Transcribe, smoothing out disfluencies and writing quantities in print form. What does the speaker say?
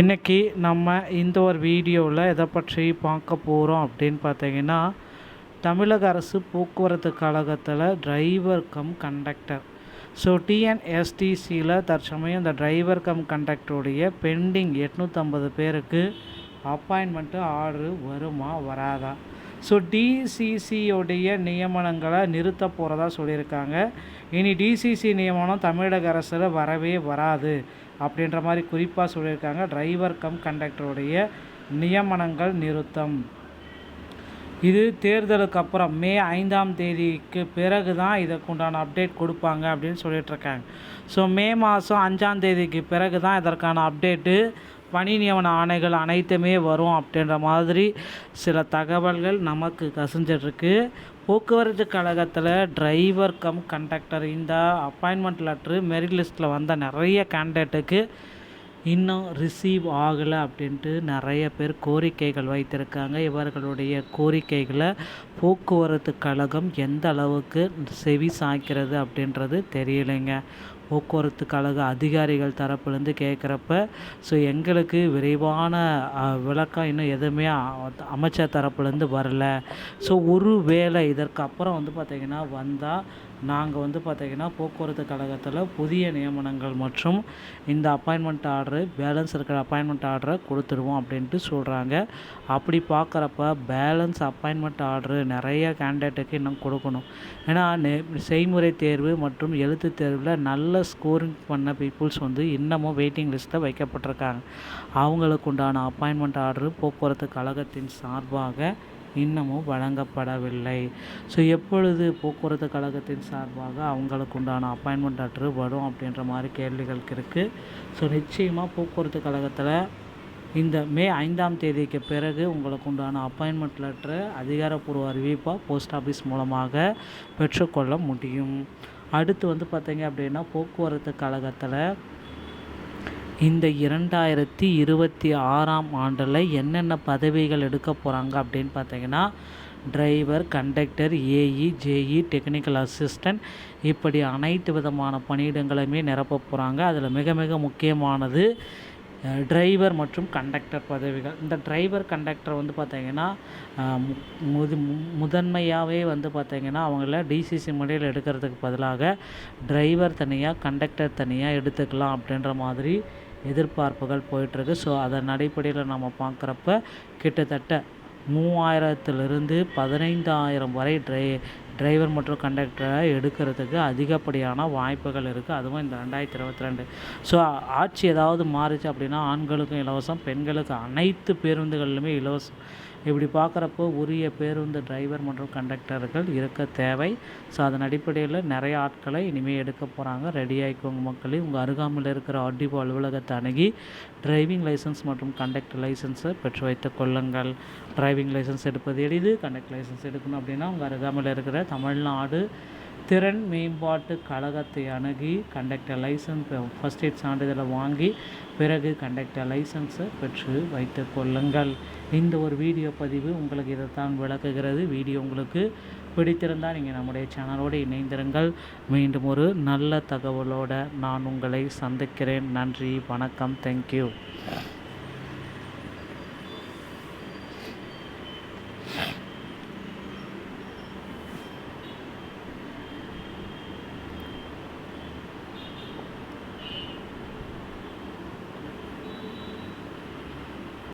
இன்றைக்கி நம்ம இந்த ஒரு வீடியோவில் எதை பற்றி பார்க்க போகிறோம் அப்படின்னு பார்த்தீங்கன்னா, தமிழக அரசு போக்குவரத்து கழகத்தில் டிரைவர் கம் கண்டக்டர். ஸோ டிஎன்எஸ்டிசியில் தற்சமயம் இந்த டிரைவர் கம் கண்டக்டருடைய பெண்டிங் 850 பேருக்கு அப்பாயின்மெண்ட்டு ஆர்டரு வருமா வராதா? ஸோ டிசிசியோடைய நியமனங்களை நிறுத்த போகிறதா சொல்லியிருக்காங்க. இனி டிசிசி நியமனம் தமிழக அரசில் வரவே வராது அப்படின்ற மாதிரி குறிப்பாக சொல்லியிருக்காங்க. டிரைவர் கம் கண்டக்டருடைய நியமனங்கள் நிறுத்தம். இது தேர்தலுக்கு அப்புறம் மே 5ஆம் தேதிக்கு பிறகு தான் இதற்குண்டான அப்டேட் கொடுப்பாங்க அப்படின்னு சொல்லிகிட்ருக்காங்க. ஸோ மே மாதம் 5ஆம் தேதிக்கு பிறகு தான் இதற்கான அப்டேட்டு, பணி நியமன ஆணைகள் அனைத்துமே வரும் அப்படின்ற மாதிரி சில தகவல்கள் நமக்கு கசிஞ்சிட்ருக்கு. போக்குவரத்து கழகத்தில் டிரைவர் கம் கண்டக்டர் இந்த அப்பாயின்மெண்ட் லெட்ரு மெரிட் லிஸ்ட்டில் வந்த நிறைய கேண்டிடேட்டுக்கு இன்னும் ரிசீவ் ஆகலை அப்படின்ட்டு நிறைய பேர் கோரிக்கைகள் வைத்திருக்காங்க. இவர்களுடைய கோரிக்கைகளை போக்குவரத்து கழகம் எந்த அளவுக்கு செவி சாய்க்கிறது அப்படின்றது தெரியலைங்க. போக்குவரத்து கழக அதிகாரிகள் தரப்புலேருந்து கேட்குறப்ப ஸோ எங்களுக்கு விரைவான விளக்கம் இன்னும் எதுவுமே அமைச்சர் தரப்புலேருந்து வரல. ஸோ ஒரு வேளை இதற்கு அப்புறம் பார்த்திங்கன்னா வந்தால் நாங்கள் பார்த்திங்கன்னா போக்குவரத்து கழகத்தில் புதிய நியமனங்கள் மற்றும் இந்த அப்பாயின்மெண்ட் ஆர்டரு பேலன்ஸ் இருக்கிற அப்பாயின்மெண்ட் ஆர்டரை கொடுத்துருவோம் அப்படின்ட்டு சொல்கிறாங்க. அப்படி பார்க்குறப்ப பேலன்ஸ் அப்பாயின்மெண்ட் ஆர்டரு நிறைய கேண்டிடேட்டுக்கு இன்னும் கொடுக்கணும். ஏன்னா செய்முறை தேர்வு மற்றும் எழுத்து தேர்வில் நல்ல ஸ்கோரிங் பண்ண பீப்புள்ஸ் இன்னமும் வெயிட்டிங் லிஸ்ட்டில் வைக்கப்பட்டிருக்காங்க. அவங்களுக்கு உண்டான அப்பாயின்மெண்ட் ஆர்டரு போக்குவரத்து கழகத்தின் சார்பாக இன்னமும் வழங்கப்படவில்லை. ஸோ எப்பொழுது போக்குவரத்து கழகத்தின் சார்பாக அவங்களுக்கு உண்டான அப்பாயின்மெண்ட் ஆர்டரு வரும் அப்படின்ற மாதிரி கேள்விகளுக்கு இருக்குது. ஸோ நிச்சயமாக போக்குவரத்து கழகத்தில் இந்த மே 5ஆம் தேதிக்கு பிறகு உங்களுக்கு உண்டான அப்பாயின்மெண்ட் லெட்டரை அதிகாரப்பூர்வ அறிவிப்பாக போஸ்ட் ஆஃபீஸ் மூலமாக பெற்றுக்கொள்ள முடியும். அடுத்து பார்த்தீங்க அப்படின்னா போக்குவரத்து கழகத்தில் இந்த 2026ஆம் ஆண்டில் என்னென்ன பதவிகள் எடுக்க போகிறாங்க அப்படின்னு பார்த்தீங்கன்னா, driver, conductor, AE, JE, technical assistant இப்படி அனைத்து விதமான பணியிடங்களையுமே நிரப்ப போகிறாங்க. அதில் மிக மிக முக்கியமானது டிரைவர் மற்றும் கண்டக்டர் பதவிகள். இந்த டிரைவர் கண்டக்டர் பார்த்திங்கன்னா முதன்மையாகவே பார்த்திங்கன்னா அவங்கள டிசிசி முறையில் எடுக்கிறதுக்கு பதிலாக டிரைவர் தனியாக கண்டக்டர் தனியாக எடுத்துக்கலாம் அப்படின்ற மாதிரி எதிர்பார்ப்புகள் போயிட்டுருக்கு. ஸோ அதன் அடிப்படையில் நம்ம பார்க்குறப்ப கிட்டத்தட்ட 3000லிருந்து 15,000 வரை டிரைவர் மற்றும் கண்டக்டரை எடுக்கிறதுக்கு அதிகப்படியான வாய்ப்புகள் இருக்குது. அதுவும் இந்த 2022. ஸோ ஆட்சி ஏதாவது மாறுச்சு அப்படின்னா ஆண்களுக்கும் இலவசம், பெண்களுக்கு அனைத்து பேருந்துகளிலுமே இலவசம். இப்படி பார்க்குறப்போ உரிய பேருந்து டிரைவர் மற்றும் கண்டக்டர்கள் இருக்க தேவை. ஸோ அதன் அடிப்படையில் நிறைய ஆட்களை இனிமேல் எடுக்க போகிறாங்க. ரெடி ஆகிக்கோங்க மக்களே. உங்கள் அருகாமையில் இருக்கிற ஆர்டிஓ அலுவலகத்தை அணுகி டிரைவிங் லைசன்ஸ் மற்றும் கண்டக்டர் லைசன்ஸை பெற்று வைத்துக் கொள்ளுங்கள். டிரைவிங் லைசன்ஸ் எடுப்பது எளிது. கண்டக்டர் லைசன்ஸ் எடுக்கணும் அப்படின்னா உங்கள் அருகாமையில் இருக்கிற தமிழ்நாடு திறன் மேம்பாட்டு கழகத்தை அணுகி கண்டக்டர் லைசன்ஸ் ஃபஸ்ட் எய்ட் சான்றிதழை வாங்கி பிறகு கண்டக்டர் லைசன்ஸை பெற்று வைத்து கொள்ளுங்கள். இந்த ஒரு வீடியோ பதிவு உங்களுக்கு இதைத்தான் விளக்குகிறது. வீடியோ உங்களுக்கு பிடித்திருந்தால் நீங்கள் நம்முடைய சேனலோடு இணைந்திருங்கள். மீண்டும் ஒரு நல்ல தகவலோடு நான் உங்களை சந்திக்கிறேன். நன்றி, வணக்கம், தேங்க்யூ.